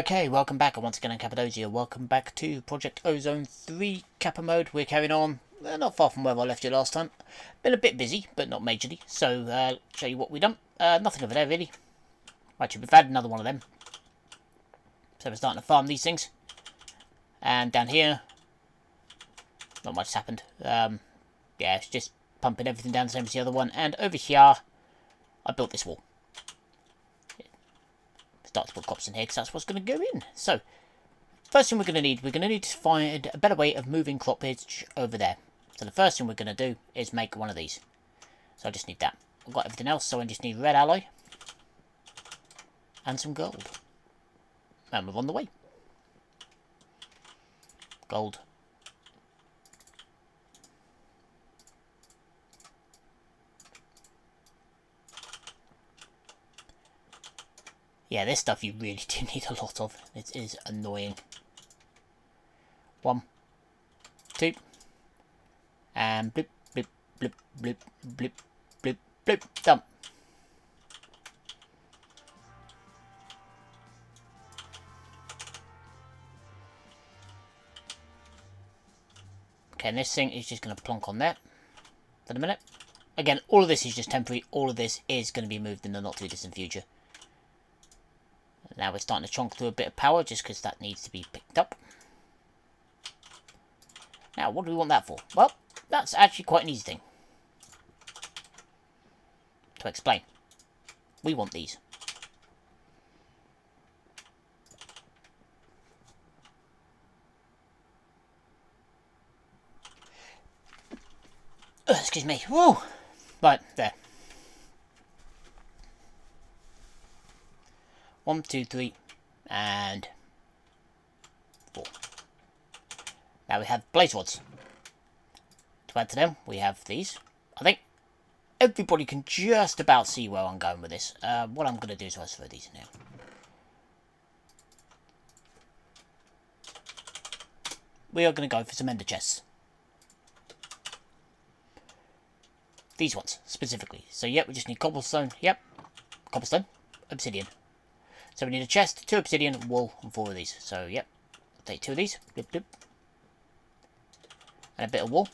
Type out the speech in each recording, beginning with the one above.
Okay, welcome back, and once again I'm Kappa Mode here. Welcome back to Project Ozone 3 Kappa Mode. We're carrying on, not far from where I left you last time. Been a bit busy, but not majorly, so show you what we've done. Nothing over there, really. Actually, we've had another one of them. So we're starting to farm these things. And down here, not much has happened. Yeah, it's just pumping everything down the same as the other one. And over here, I built this wall. Start to put crops in here because that's what's going to go in. So, first thing we're going to need to find a better way of moving croppage over there. So the first thing we're going to do is make one of these. So I just need that. I've got everything else, so I just need red alloy and some gold. And we're on the way. Gold. Yeah, this stuff you really do need a lot of. It is annoying. 1, 2, and blip, blip, blip, blip, blip, blip, blip, dump. Okay, and this thing is just going to plonk on there for the minute. Again, all of this is just temporary. All of this is going to be moved in the not too distant future. Now we're starting to chonk through a bit of power just because that needs to be picked up. Now, what do we want that for? Well, that's actually quite an easy thing to explain. We want these. Excuse me. Woo! Right, there. 1, 2, 3, and 4. Now we have blaze rods. To add to them, we have these. I think everybody can just about see where I'm going with this. What I'm going to do is I'll throw these in here. We are going to go for some ender chests. These ones, specifically. So, yep, we just need cobblestone. Yep, cobblestone, obsidian. So we need a chest, 2 obsidian, wool, and 4 of these. So, yep, I'll take 2 of these. Blip, blip. And a bit of wool.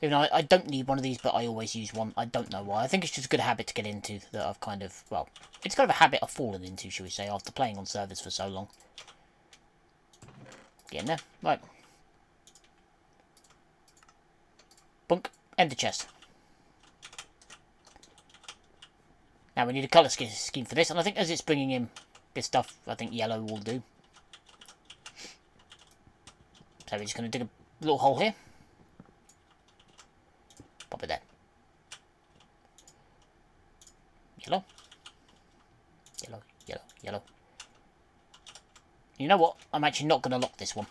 Even though I don't need one of these, but I always use one. I don't know why. I think it's just a good habit to get into that I've kind of, well, it's kind of a habit I've fallen into, shall we say, after playing on servers for so long. Get in there. Right. Bunk. Ender chest. Now we need a colour scheme for this, and I think as it's bringing in this stuff, I think yellow will do. So we're just going to dig a little hole here. Pop it there. Yellow. Yellow, yellow, yellow. You know what? I'm actually not going to lock this one.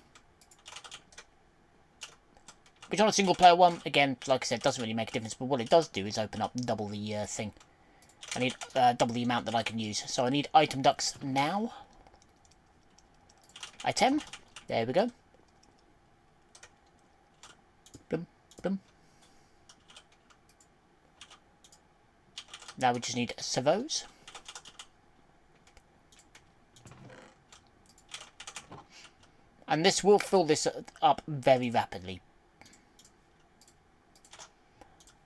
Which on a single player one, again, like I said, doesn't really make a difference, but what it does do is open up double the thing. I need double the amount that I can use. So I need item ducts now. Item. There we go. Boom, boom. Now we just need servos. And this will fill this up very rapidly.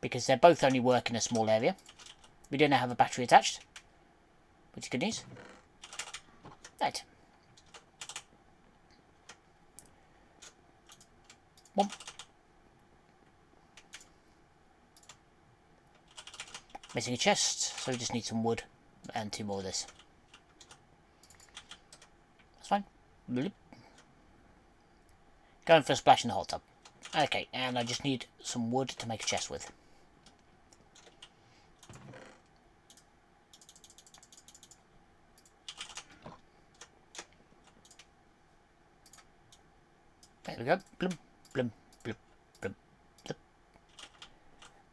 Because they're both only work in a small area. We don't have a battery attached, which is good news. Right. 1. Missing a chest, so we just need some wood and 2 more of this. That's fine. Bloop. Going for a splash in the hot tub. Okay, and I just need some wood to make a chest with. There we go. Blum, blum, blum, blum, blum.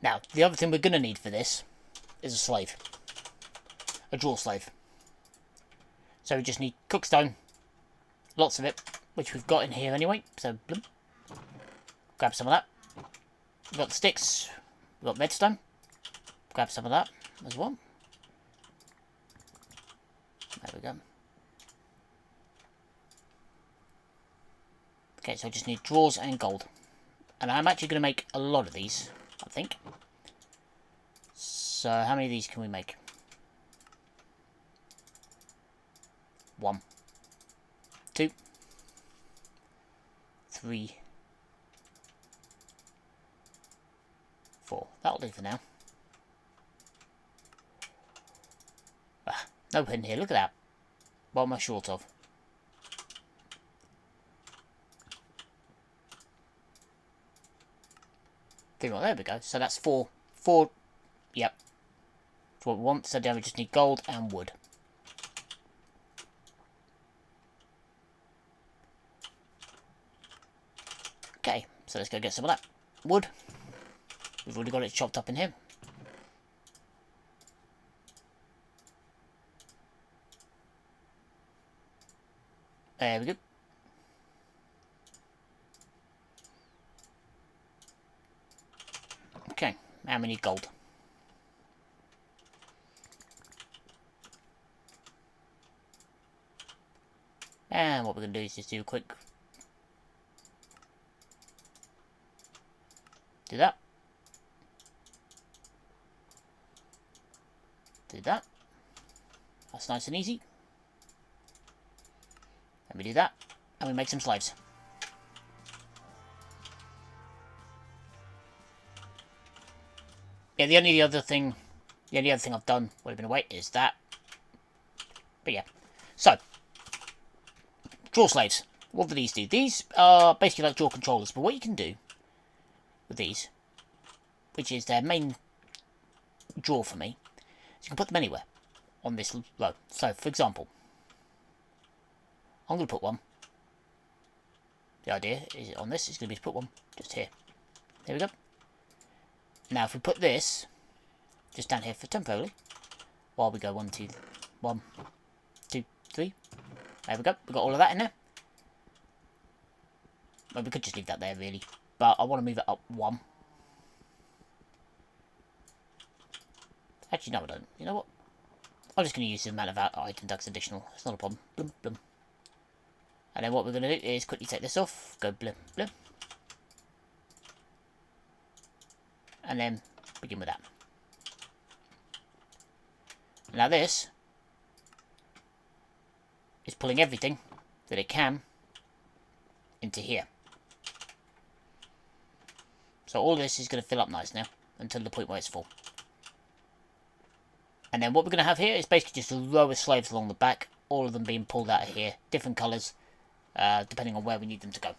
Now, the other thing we're going to need for this is a slave. A draw slave. So we just need cookstone. Lots of it, which we've got in here anyway. So, blum. Grab some of that. We've got the sticks. We've got redstone. Grab some of that as well. There we go. Okay, so I just need drawers and gold. And I'm actually going to make a lot of these, I think. So how many of these can we make? 1, 2, 3, 4. That'll do for now. Ah, no pin here, look at that. What am I short of? 3 more, there we go. So that's 4. 4, yep. That's what we want. So now we just need gold and wood. Okay, so let's go get some of that wood. We've already got it chopped up in here. There we go. Okay, now we need gold. And what we're going to do is just do a quick... Do that. Do that. That's nice and easy. And we do that. And we make some slaves. Yeah, the only other thing I've done while I've been away is that. But yeah. So, draw slaves. What do these do? These are basically like draw controllers, but what you can do with these, which is their main draw for me, is you can put them anywhere on this row. So, for example, I'm going to put one. The idea is on this is going to be to put one just here. There we go. Now, if we put this just down here for temporarily, while we go 1, 2, 1, 2, 3. There we go. We've got all of that in there. Well, we could just leave that there, really. But I want to move it up 1. Actually, no, I don't. You know what? I'm just going to use the amount of item ducts additional. It's not a problem. Blum, blum. And then what we're going to do is quickly take this off. Go blum, blum. And then begin with that. Now this is pulling everything that it can into here. So all this is going to fill up nice now until the point where it's full. And then what we're going to have here is basically just a row of slaves along the back, all of them being pulled out of here, different colours, depending on where we need them to go.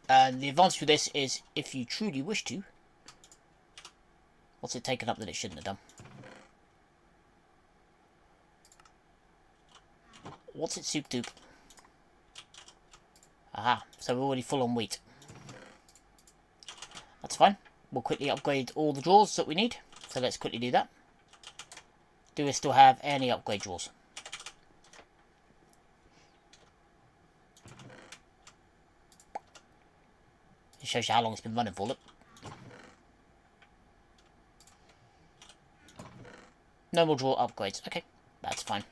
And the advantage with this is, if you truly wish to... What's it taken up that it shouldn't have done? What's it soup dupe? Aha, so we're already full on wheat. That's fine. We'll quickly upgrade all the drawers that we need. So let's quickly do that. Do we still have any upgrade drawers? It shows you how long it's been running for, look. No more drawer upgrades. Okay, that's fine.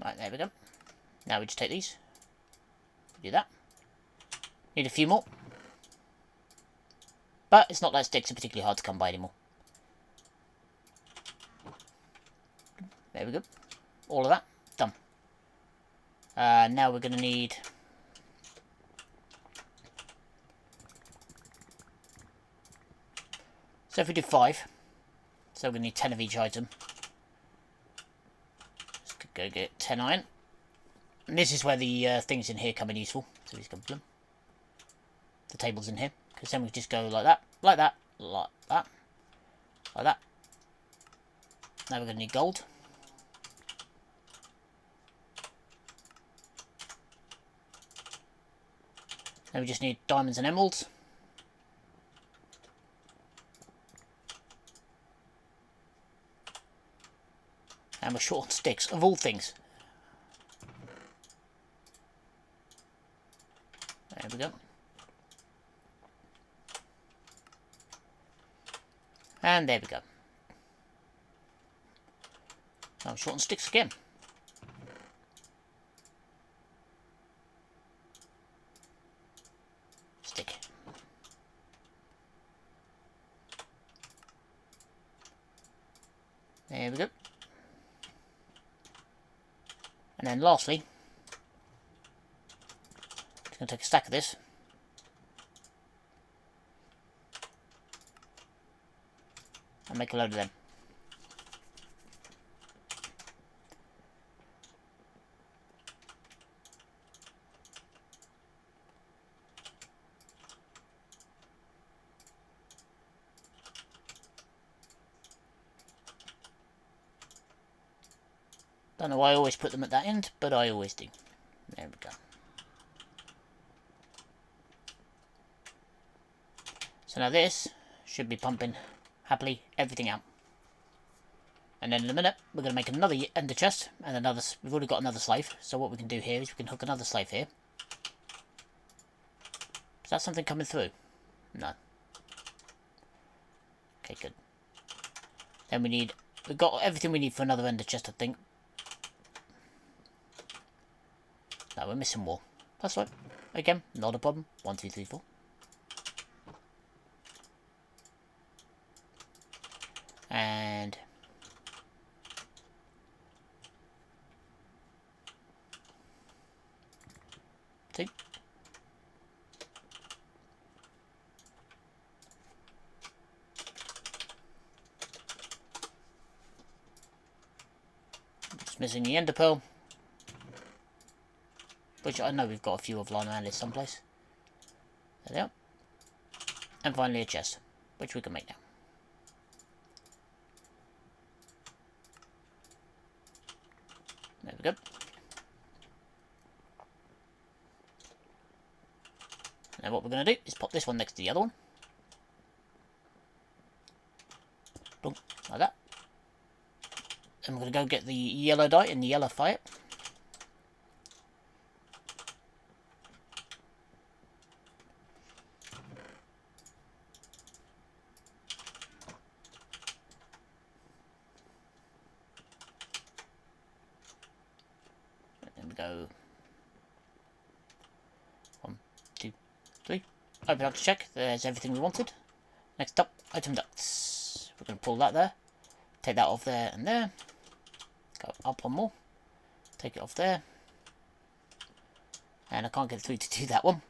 Right, there we go. Now we just take these. Do that. Need a few more. But it's not like sticks are particularly hard to come by anymore. There we go. All of that. Done. Now we're going to need... So if we do 5, so we're going to need 10 of each item. Let's go get 10 iron. And this is where the things in here come in useful. So we just go blum. The table's in here. Because then we just go like that, like that, like that, like that. Now we're going to need gold. Then we just need diamonds and emeralds. And we're short on sticks, of all things. There we go. And there we go. Now I'm short on sticks again. Stick. There we go. And then lastly, I'm just going to take a stack of this. And make a load of them. Don't know why I always put them at that end, but I always do. There we go. So now this should be pumping happily everything out. And then in a minute, we're going to make another ender chest and another. We've already got another slave, so what we can do here is we can hook another slave here. Is that something coming through? No. Okay, good. Then we've got everything we need for another ender chest, I think. No, we're missing more. That's right. Again, not a problem. 1, 2, 3, 4. And two. Just missing the ender pearl, which I know we've got a few of lying around here someplace. There they are. And finally a chest, which we can make now. There we go. Now what we're going to do is pop this one next to the other one. Boom, like that. And we're going to go get the yellow dye and the yellow fire. Go 1, 2, 3. Open up to check. There's everything we wanted. Next up, item ducts. We're going to pull that there. Take that off there and there. Go up one more. Take it off there. And I can't get through to do that one.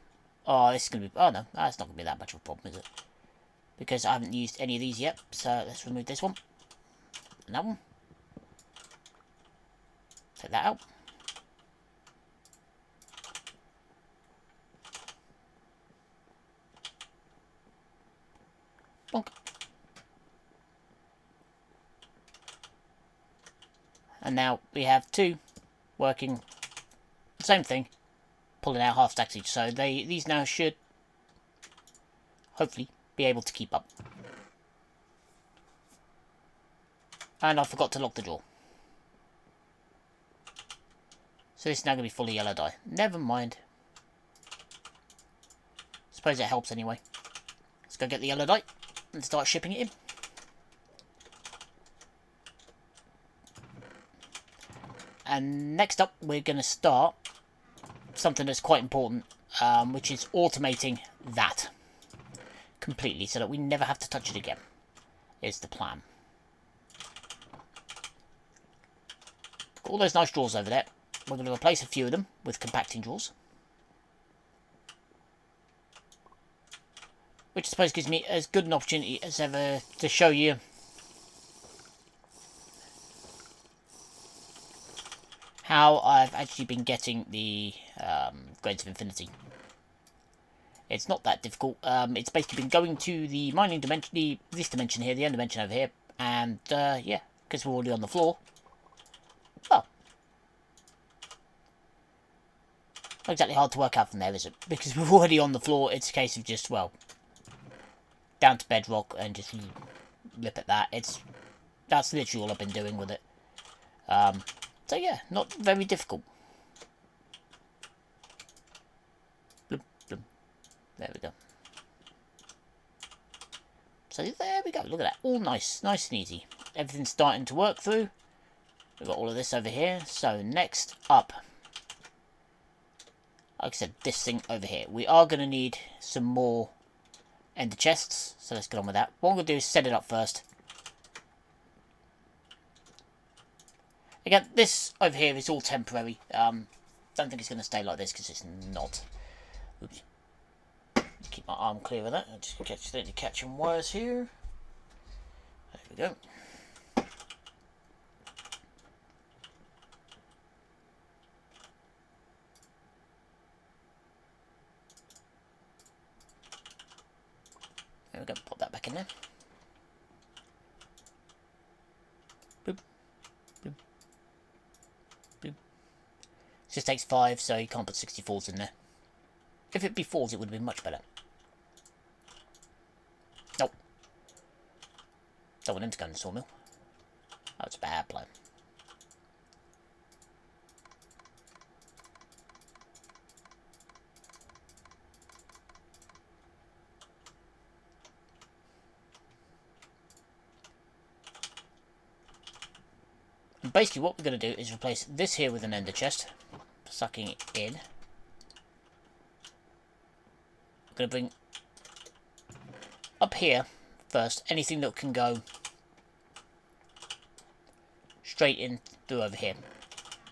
Oh, this is going to be... Oh, no. That's not going to be that much of a problem, is it? Because I haven't used any of these yet. So let's remove this one. And that one. Take that out. Bonk. And now we have two working the same thing, pulling out half stacks each. So these now should hopefully be able to keep up. And I forgot to lock the door. So this is now going to be fully yellow dye. Never mind. Suppose it helps anyway. Let's go get the yellow dye and start shipping it in. And next up, we're going to start something that's quite important, which is automating that completely, so that we never have to touch it again, is the plan. Got all those nice drawers over there. We're going to replace a few of them with compacting drawers, which I suppose gives me as good an opportunity as ever to show you how I've actually been getting the Grades of Infinity. It's not that difficult. It's basically been going to the mining dimension, this dimension here, the end dimension over here, and yeah, because we're already on the floor. Well, not exactly hard to work out from there, is it? Because we're already on the floor. It's a case of just, well, down to bedrock and just rip at that. That's literally all I've been doing with it. So yeah, not very difficult. Bloom, bloom. There we go. So there we go. Look at that. All nice. Nice and easy. Everything's starting to work through. We've got all of this over here. So next up, like I said, this thing over here. We are going to need some more ender chests. So let's get on with that. What I'm going to do is set it up first. Again, this over here is all temporary. Don't think it's going to stay like this because it's not. Oops. Keep my arm clear of that. I'll just catch some wires here. There we go. There we go. Pop that back in there. Boop. Boop. Boop. It just takes 5, so you can't put 64s in there. If it be 4s, it would have been much better. Nope. Don't want him to go in the sawmill. That's a bad plan. And basically what we're going to do is replace this here with an ender chest. Sucking it in. I'm going to bring up here first anything that can go straight in through over here.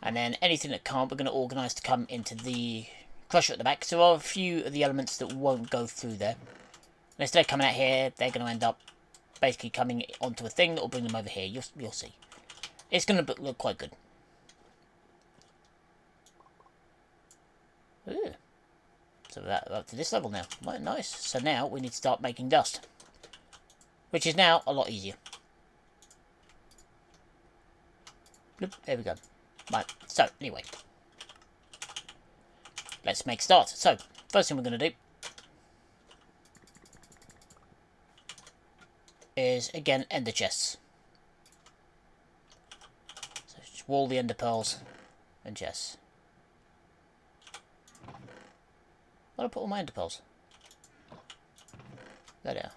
And then anything that can't, we're going to organise to come into the crusher at the back. So there are a few of the elements that won't go through there. And instead of coming out here, they're going to end up basically coming onto a thing that will bring them over here. You'll see. It's going to look quite good. Ooh. So we're up to this level now. Right, nice. So now we need to start making dust. Which is now a lot easier. Bloop, there we go. Right, so anyway. Let's make start. So, first thing we're going to do is, again, ender chests. So just wall the ender pearls and chests. Where do I put all my ender pearls? There they are.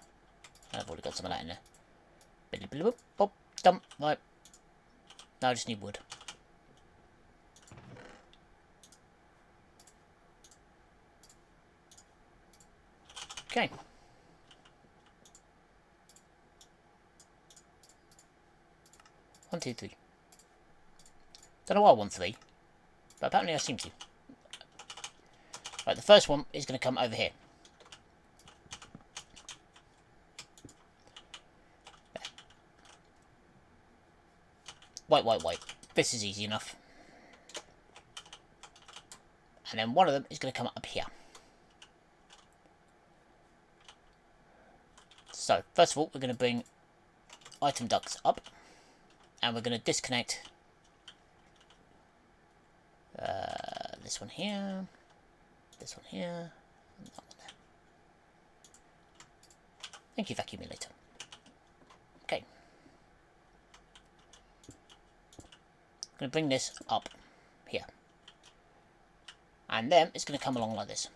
I've already got some of that in there. Biddly pop, dump, right. Now I just need wood. Okay. One, two, three. Don't know why I want 3, but apparently I seem to. Right, the first one is going to come over here. There. White, white, white. This is easy enough. And then one of them is going to come up here. So, first of all, we're going to bring item ducts up. And we're going to disconnect this one here, this one here, and that one there. Thank you, vacuumulator. Okay. I'm going to bring this up here. And then it's going to come along like this.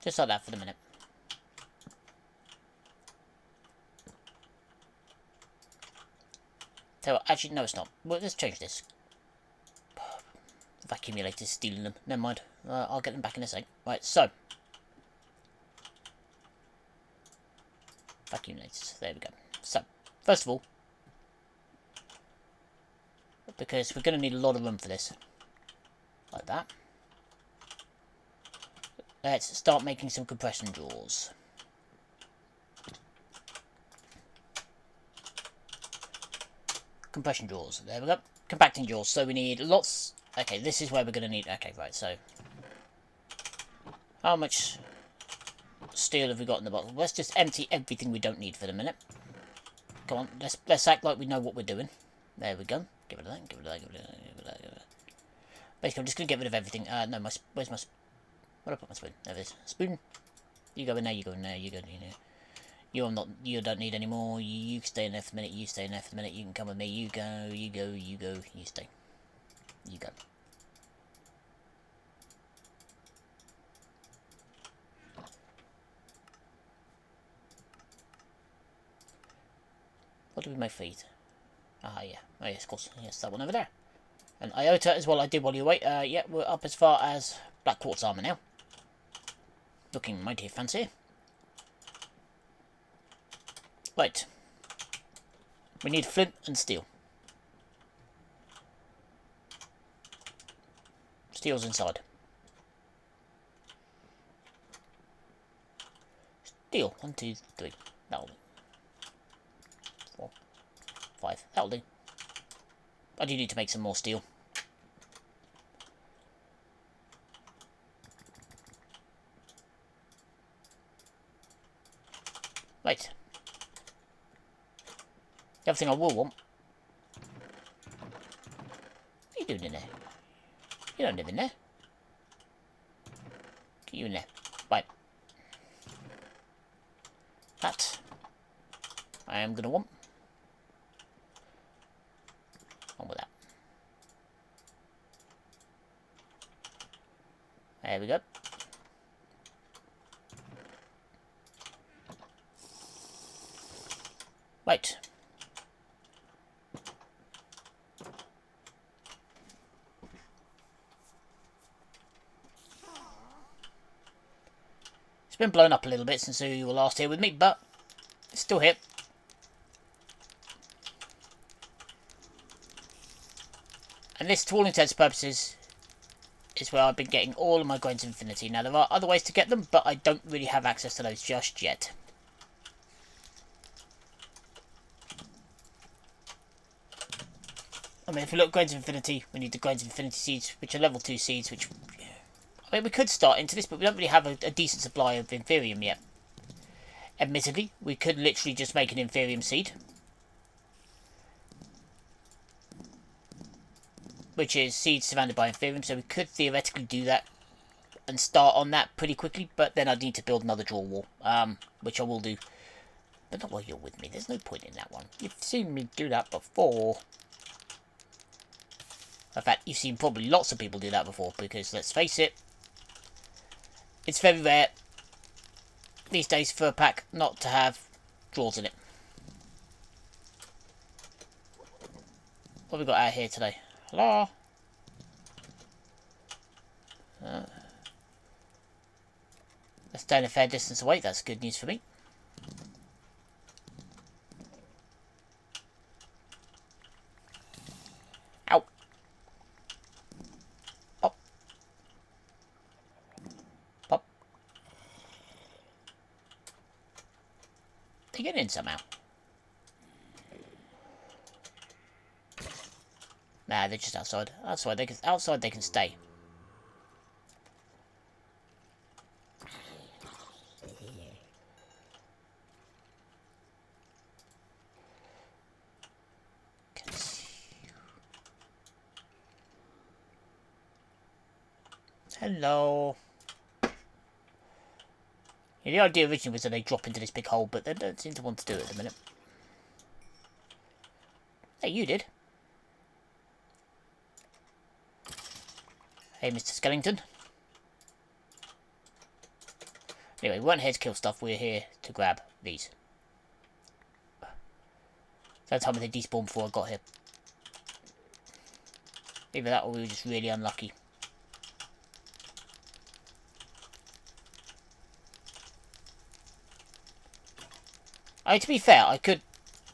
Just like that for the minute. So, actually, no, it's not. Well, let's change this. The vacuumulator's stealing them. Never mind. I'll get them back in a sec. Right, so. Vacuumulators. There we go. So, first of all, because we're going to need a lot of room for this. Like that. Let's start making some compression drawers. Compression drawers. There we go. Compacting drawers. So we need lots. Okay, this is where we're going to need. Okay, right. So, how much steel have we got in the bottle? Let's just empty everything we don't need for the minute. Come on, let's act like we know what we're doing. There we go. Get rid of that. Get rid of that. Get rid of that. Get rid of that. Get rid of that. Basically, I'm just going to get rid of everything. No, where's my? Where did I put my spoon? There it is. Spoon. You go in there. You go in there. You go in there. You're not. You don't need any more. You stay in there for a minute. You stay in there for a minute. You can come with me. You go. You go. You go. You stay. You go. What do we make for eat? Ah, yeah. Oh, yes, of course. Yes, that one over there. And iota as well. I did while you wait. Yeah, we're up as far as black quartz armor now. Looking mighty fancy. Right. We need flint and steel. Steel's inside. Steel. 1, 2, 3. That'll do. 4, 5. That'll do. I do need to make some more steel. Right. The other thing I will want. What are you doing in there? You don't live in there. Get you in there. Right. That I am going to want. On with that. There we go. Right. It's been blown up a little bit since you were last here with me, but it's still here. And this, to all intents and purposes, is where I've been getting all of my Grains of Infinity. Now, there are other ways to get them, but I don't really have access to those just yet. I mean, if we look at Grains of Infinity, we need the Grains of Infinity seeds, which are level 2 seeds, which... I mean, we could start into this, but we don't really have a decent supply of Inferium yet. Admittedly, we could literally just make an Inferium seed. Which is seeds surrounded by Inferium, so we could theoretically do that and start on that pretty quickly, but then I'd need to build another draw wall, which I will do. But not while you're with me, there's no point in that one. You've seen me do that before. In fact, you've seen probably lots of people do that before, because let's face it, it's very rare these days for a pack not to have drawers in it. What have we got out here today? Hello? They're staying a fair distance away, that's good news for me. Ow. Pop. Pop. They get in somehow. Nah, they're just outside. Outside they can stay. Hello. Yeah, the idea originally was that they drop into this big hole, but they don't seem to want to do it at the minute. Hey, you did. Hey, Mr. Skellington. Anyway, we weren't here to kill stuff, we're here to grab these. So tell me they despawned before I got here. Either that or we were just really unlucky. I mean, to be fair, I could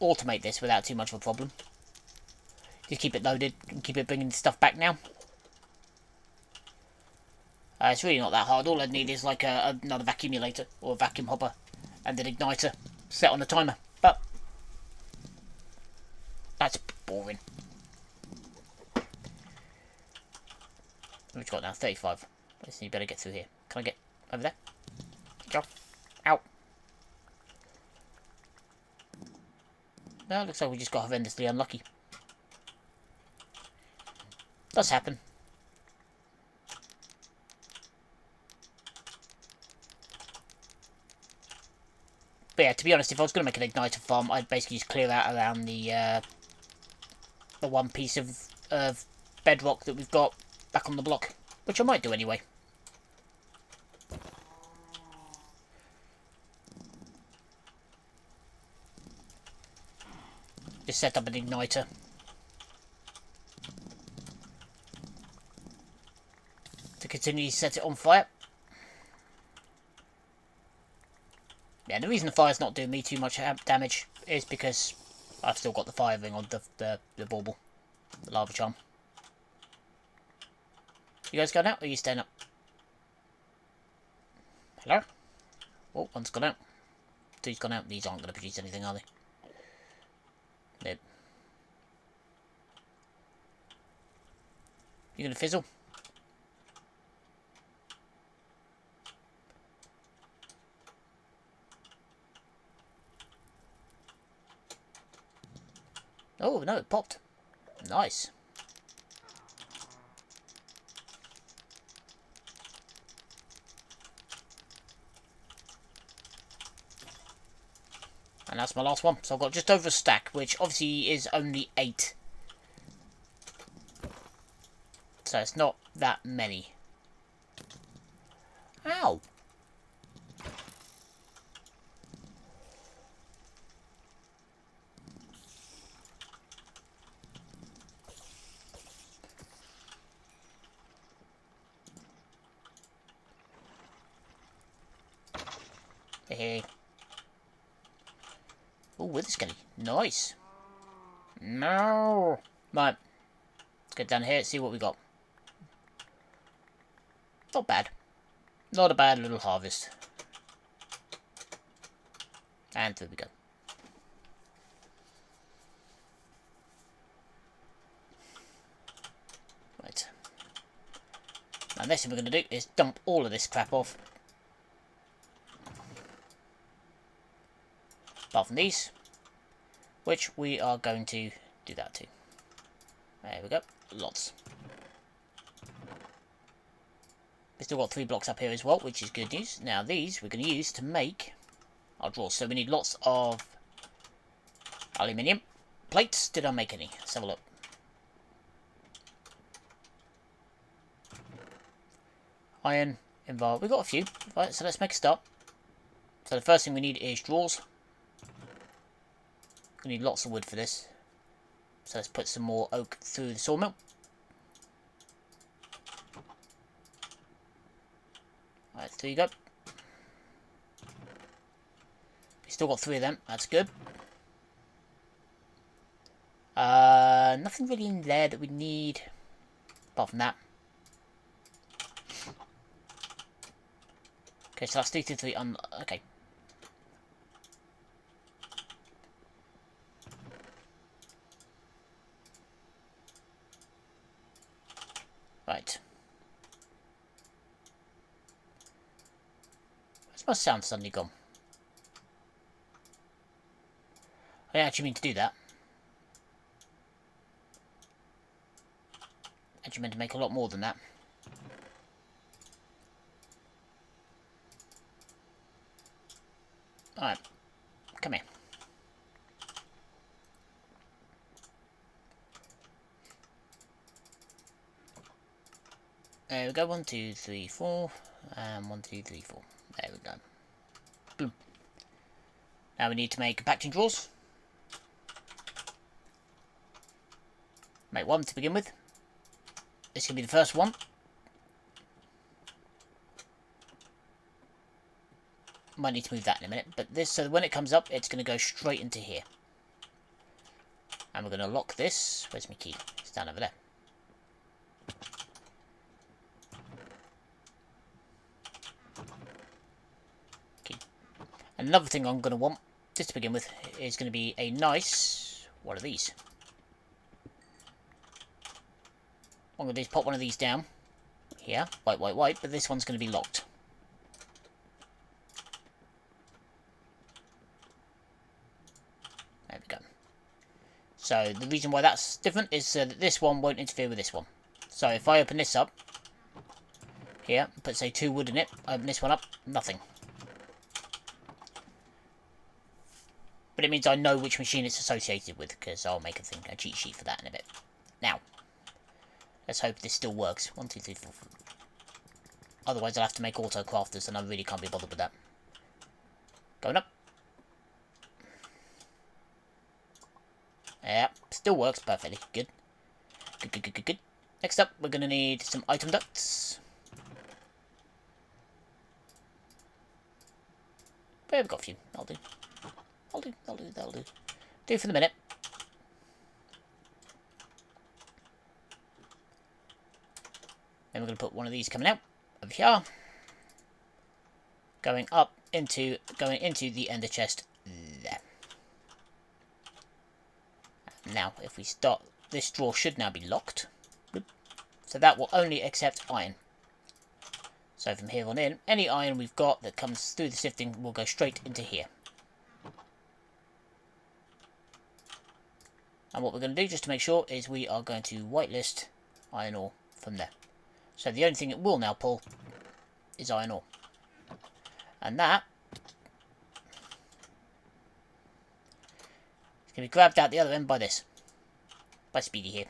automate this without too much of a problem. Just keep it loaded and keep it bringing stuff back now. It's really not that hard. All I'd need is like another vacuumulator or a vacuum hopper and an igniter set on a timer. But that's boring. We've got now 35. Listen, you better get through here. Can I get over there? Go. Ow. No, looks like we just got horrendously unlucky. Does happen. But yeah, to be honest, if I was going to make an igniter farm, I'd basically just clear out around the one piece of bedrock that we've got back on the block, which I might do anyway. Just set up an igniter. To continue to set it on fire. Yeah, the reason the fire's not doing me too much damage is because I've still got the fire ring on the bauble, the lava charm. You guys going out, or are you staying up? Hello? Oh, one's gone out. Two's gone out. These aren't going to produce anything, are they? Nope. You going to fizzle? Oh, no, it popped. Nice. And that's my last one. So I've got just over a stack, which obviously is only 8. So it's not that many. Ow! Hey. Oh, with a skelly. Nice. No. Right. Let's get down here, see what we got. Not bad. Not a bad little harvest. And through we go. Right. Now, next thing we're going to do is dump all of this crap off. Apart from these, which we are going to do that too. There we go. Lots. We've still got 3 blocks up here as well, which is good news. Now these we're going to use to make our drawers. So we need lots of aluminium plates. Did I make any? Let's have a look. Iron involved. We've got a few. Right, so let's make a start. So the first thing we need is drawers. We need lots of wood for this. So let's put some more oak through the sawmill. Right, there you go. We still got 3 of them. That's good. Nothing really in there that we need. Apart from that. Okay, so that's 3 through 3. Okay. Right. Where's my sound suddenly gone? I actually mean to do that. Actually meant to make a lot more than that. Alright. Come here. There we go. 1, 2, 3, 4. And 1, 2, 3, 4. There we go. Boom. Now we need to make compacting drawers. Make 1 to begin with. This can be the first one. Might need to move that in a minute, but this, so when it comes up, it's going to go straight into here. And we're going to lock this. Where's my key? It's down over there. Key. And another thing I'm going to want, just to begin with, is going to be a nice, what are these? I'm going to just pop one of these down here, white, white, white, but this one's going to be locked. There we go. So the reason why that's different is that this one won't interfere with this one. So if I open this up here, put say 2 wood in it, open this one up, nothing. But it means I know which machine it's associated with, because I'll make a cheat sheet for that in a bit. Now, let's hope this still works. 1, 2, 3, 4, 5. Otherwise I'll have to make auto crafters, and I really can't be bothered with that. Going up. Yeah, still works perfectly. Good. Good, good, good, good, good. Next up, we're going to need some item ducts. But we've got a few. That'll do. That'll do. Do for the minute. Then we're going to put one of these coming out over here. Going into the ender chest there. Now, if we start, this drawer should now be locked. So that will only accept iron. So from here on in, any iron we've got that comes through the sifting will go straight into here. And what we're going to do, just to make sure, is we are going to whitelist iron ore from there. So the only thing it will now pull is iron ore. And that is going to be grabbed out the other end by this. By Speedy here.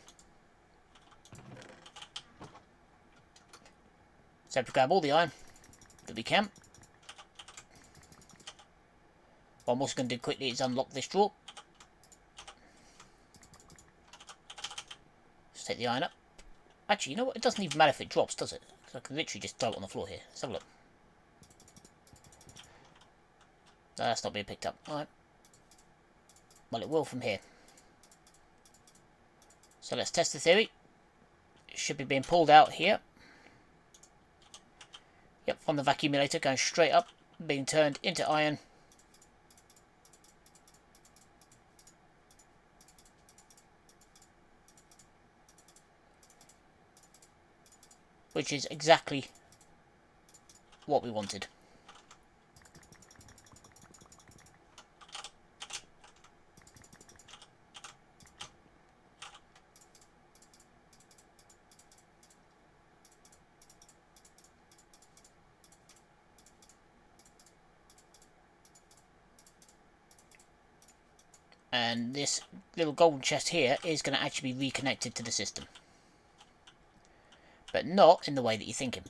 So to grab all the iron that we can. What I'm also going to do quickly is unlock this drawer. Just take the iron up. Actually, you know what? It doesn't even matter if it drops, does it? Because I can literally just throw it on the floor here. Let's have a look. No, that's not being picked up. Alright. Well, it will from here. So let's test the theory. It should be being pulled out here. Yep, from the vacuumulator, going straight up, being turned into iron. Which is exactly what we wanted. And this little golden chest here is going to actually be reconnected to the system. But not in the way that you're thinking.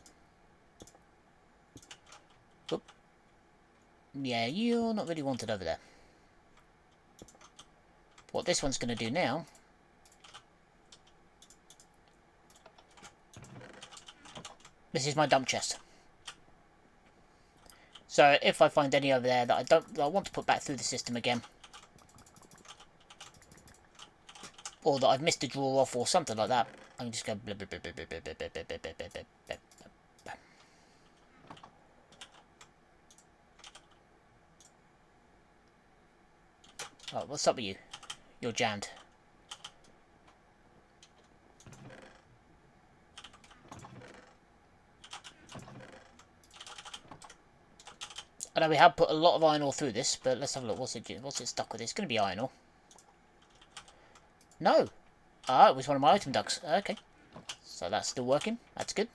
Oop. Yeah, you're not really wanted over there. What this one's going to do now... This is my dump chest. So if I find any over there that I want to put back through the system again, or that I've missed a drawer off or something like that, I can just go blah, blah, blah, blah, blah, blah, blah, blah, blah, blah, blah, blah, blah. Oh, what's up with you? You're jammed. I know we have put a lot of iron ore through this, but let's have a look. What's it stuck with? It's going to be iron ore. No. Ah, it was one of my item ducts. Okay. So that's still working. That's good.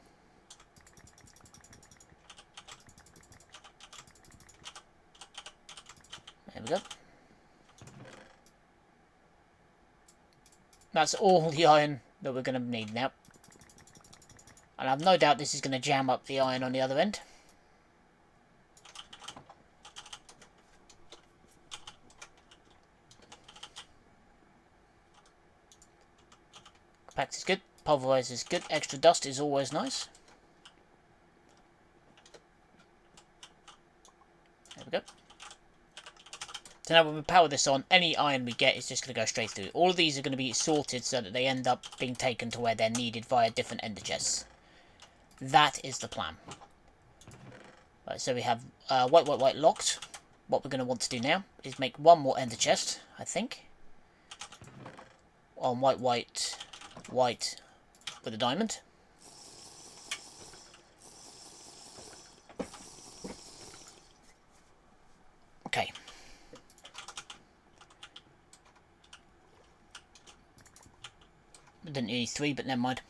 There we go. That's all the iron that we're going to need now. And I've no doubt this is going to jam up the iron on the other end. Compact is good. Pulverize is good. Extra dust is always nice. There we go. So now when we power this on, any iron we get is just going to go straight through. All of these are going to be sorted so that they end up being taken to where they're needed via different ender chests. That is the plan. Right, so we have white, white, white locked. What we're going to want to do now is make one more ender chest, I think. On white, white, white with a diamond. Okay. We didn't need 3, but never mind.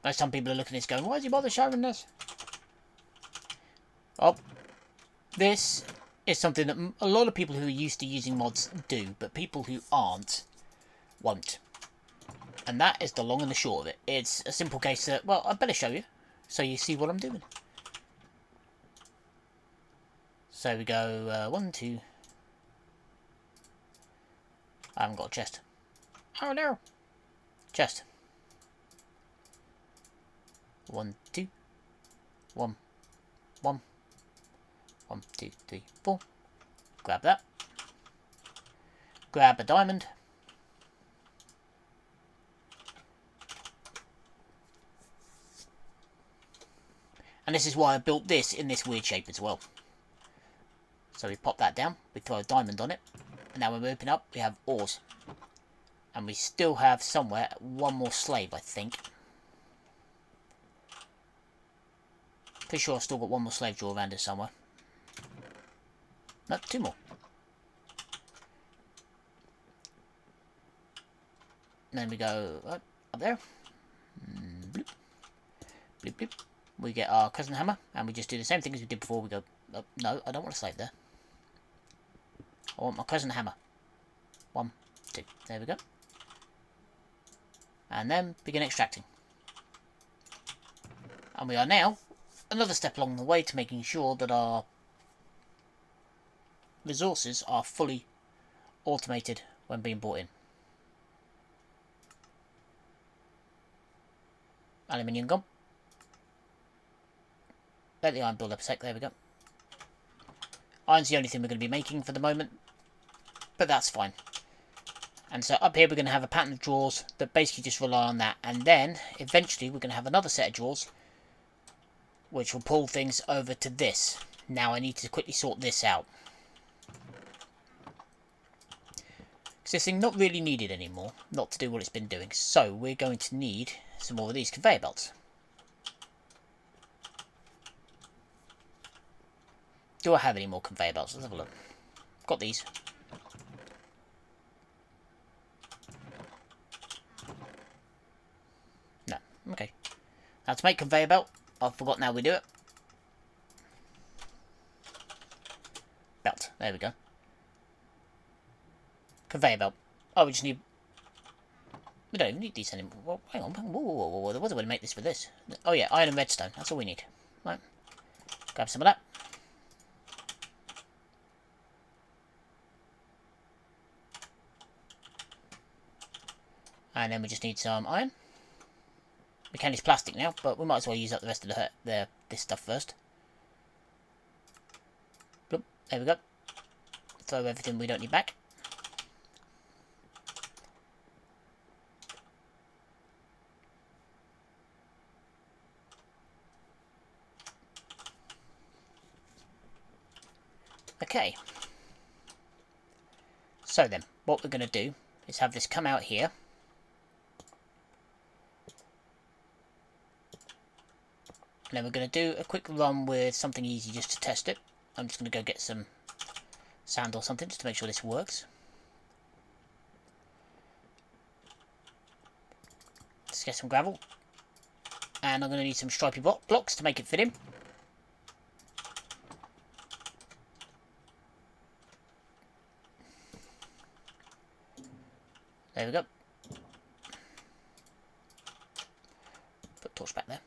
Now some people are looking at this going, why does he bother showing this? Oh, this is something that a lot of people who are used to using mods do, but people who aren't won't. And that is the long and the short of it. It's a simple case that, well, I better show you, so you see what I'm doing. So we go 1, 2. I haven't got a chest. Oh no! Chest. 1, 2. 1, 1. 1, 2, 3, 4. Grab that. Grab a diamond. And this is why I built this in this weird shape as well. So we pop that down, we throw a diamond on it, and now when we open up, we have ores. And we still have somewhere one more slave, I think. Pretty sure I've still got one more slave drawer around here somewhere. No, 2 more. And then we go up there. Bloop. Bloop, bloop. We get our cousin hammer, and we just do the same thing as we did before. We go, oh, no, I don't want a slave there. I want my cousin hammer. 1, 2. There we go. And then begin extracting. And we are now another step along the way to making sure that our resources are fully automated when being brought in. Aluminium gone. Let the iron build up a sec, there we go. Iron's the only thing we're going to be making for the moment, but that's fine. And so up here we're going to have a pattern of drawers that basically just rely on that, and then eventually we're going to have another set of drawers which will pull things over to this. Now I need to quickly sort this out, because this thing not really needed anymore, not to do what it's been doing. So we're going to need some more of these conveyor belts. Do I have any more conveyor belts? Let's have a look. Got these. No. Okay. Now to make conveyor belt, I've forgotten how we do it. Belt. There we go. Conveyor belt. Oh, we just need... We don't even need these anymore. Well, hang on. Whoa. There was a way to make this for this. Oh yeah, iron and redstone. That's all we need. Right. Grab some of that. And then we just need some iron. We can use plastic now, but we might as well use up the rest of this stuff first. Bloop, there we go. Throw everything we don't need back. Okay. So then, what we're going to do is have this come out here. And then we're going to do a quick run with something easy just to test it. I'm just going to go get some sand or something just to make sure this works. Let's get some gravel. And I'm going to need some stripy blocks to make it fit in. There we go. Put torch back there.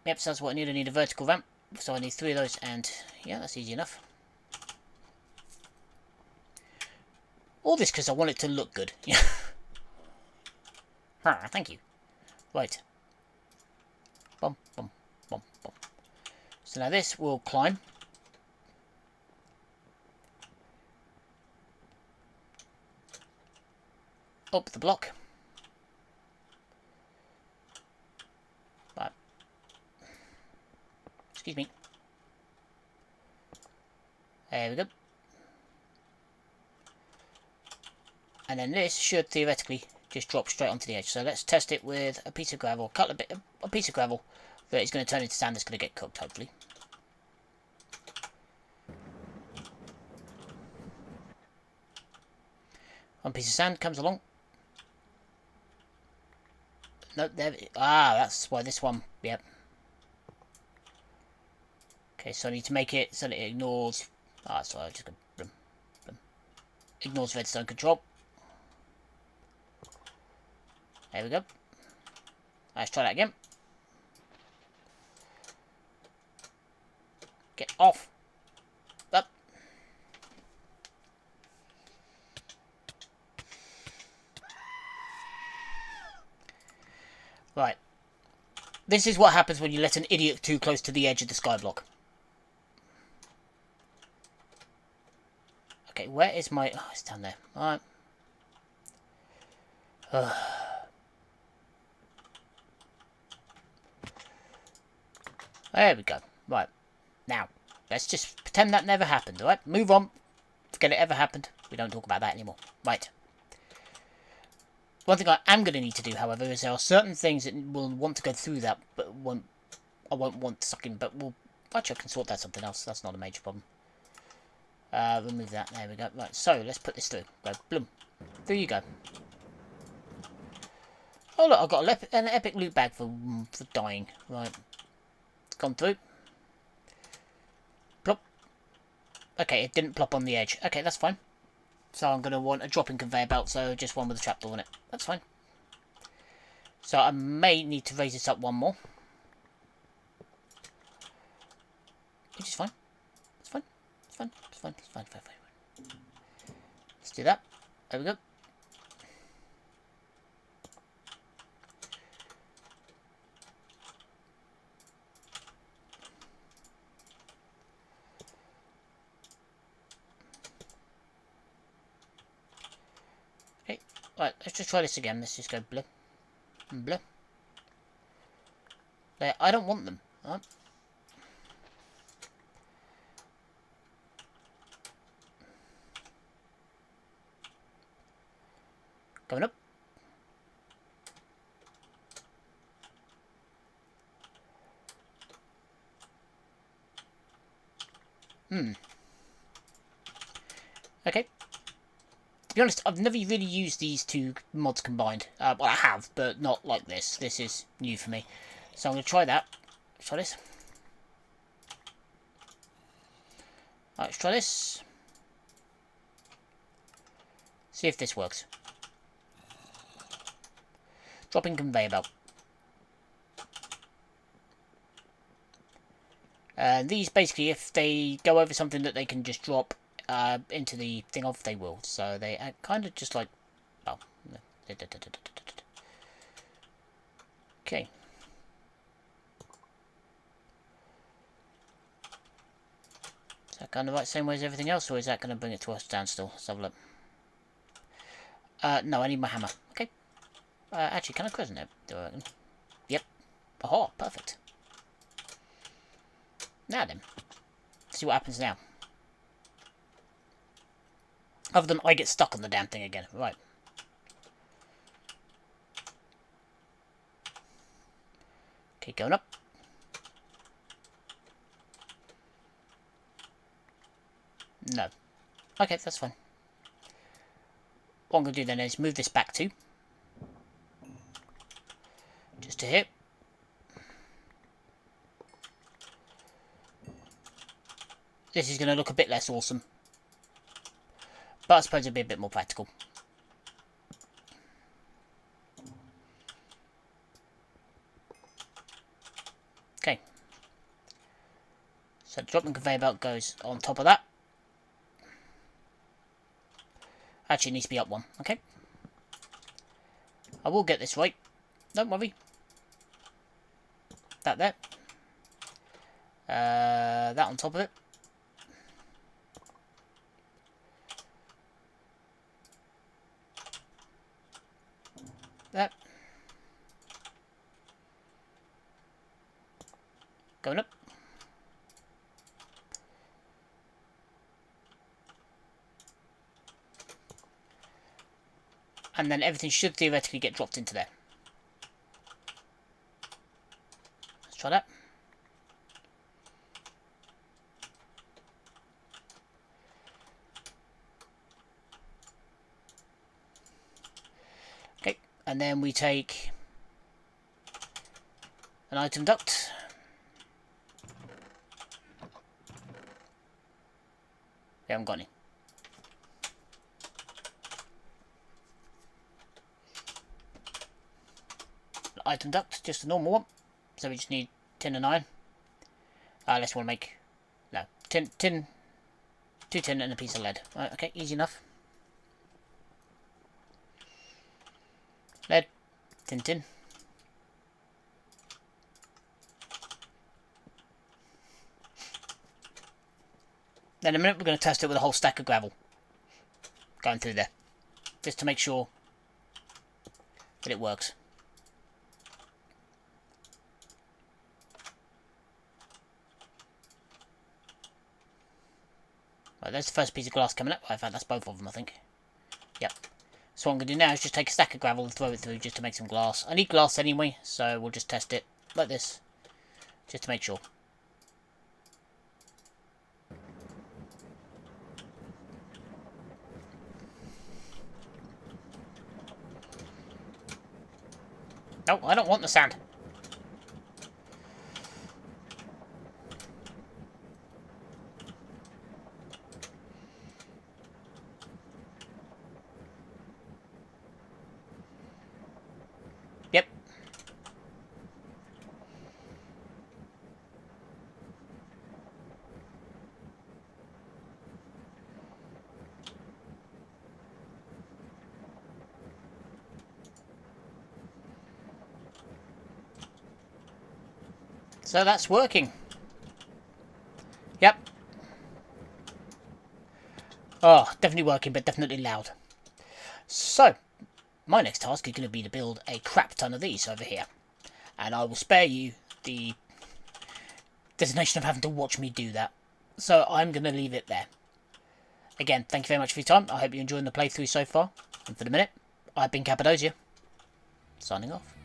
Yep, so that's what I need. I need a vertical ramp, so I need 3 of those, and yeah, that's easy enough. All this because I want it to look good. Thank you. Right. Bum, bum, bum, bum. So now this will climb. Up the block. Right. Excuse me. There we go. And then this should theoretically just drop straight onto the edge. So let's test it with a piece of gravel, a piece of gravel, But it's going to turn into sand that's going to get cooked, hopefully. One piece of sand comes along. No, there. Ah, that's why this one. Yep. Okay, so I need to make it so that it ignores. Ah, so I just go. Boom, boom. Ignores redstone control. There we go. Let's try that again. Get off. Up. Right. This is what happens when you let an idiot too close to the edge of the skyblock. Okay, where is my... Oh, it's down there. Alright. There we go. Right. Now, let's just pretend that never happened, alright? Move on. Forget it ever happened. We don't talk about that anymore. Right. One thing I am going to need to do, however, is there are certain things that will want to go through that, but I won't want to suck in, but we'll... Actually, I can sort that something else. That's not a major problem. Remove that. There we go. Right, so let's put this through. Go, bloom. There you go. Oh look, I've got an epic loot bag for dying. Right. It's gone through. Plop. Okay, it didn't plop on the edge. Okay, that's fine. So I'm going to want a dropping conveyor belt, so just one with a trapdoor on it. That's fine. So I may need to raise this up one more. Which is fine. It's fine. It's fine. It's fine. It's fine. Fine. Let's do that. There we go. Okay. Right, let's just try this again. Let's just go blue. And blue. There, I don't want them. Right. Going up. Okay. To be honest, I've never really used these two mods combined. Well, I have, but not like this. This is new for me. So I'm going to try that. Let's try this. Right, let's try this. See if this works. Dropping conveyor belt. These basically, if they go over something that they can just drop into the thing off, they will. So they are kind of just like... Oh. Okay. Is that going the right same way as everything else, or is that going to bring it to a standstill? Let's have a look. No, I need my hammer. Okay. Actually, can I crescent it? Do I reckon? Yep. Oh, perfect. Now then. Let's see what happens now. Other than I get stuck on the damn thing again. Right. Okay, going up. No. Okay, that's fine. What I'm going to do then is move this back to. Just to here. This is going to look a bit less awesome. But I suppose it'll be a bit more practical. Okay. So the dropping conveyor belt goes on top of that. Actually, it needs to be up one. Okay. I will get this right. Don't worry. That there. That on top of it. That. Going up. And then everything should theoretically get dropped into there. Let's try that. Okay, and then we take an item duct. We haven't got any. Item duct, just a normal one. So we just need tin and iron. Unless we want to make... No, tin, 2 tin and a piece of lead. Right, okay, easy enough. Lead, tin. Then in a minute we're going to test it with a whole stack of gravel. Going through there. Just to make sure that it works. Right, there's the first piece of glass coming up. In fact, that's both of them, I think. Yep. So what I'm going to do now is just take a stack of gravel and throw it through just to make some glass. I need glass anyway, so we'll just test it like this. Just to make sure. No, I don't want the sand. Yep. So that's working. Yep. Oh, definitely working, but definitely loud. So, my next task is going to be to build a crap ton of these over here. And I will spare you the designation of having to watch me do that. So I'm going to leave it there. Again, thank you very much for your time. I hope you're enjoying the playthrough so far. And for the minute, I've been Kappa Mode, signing off.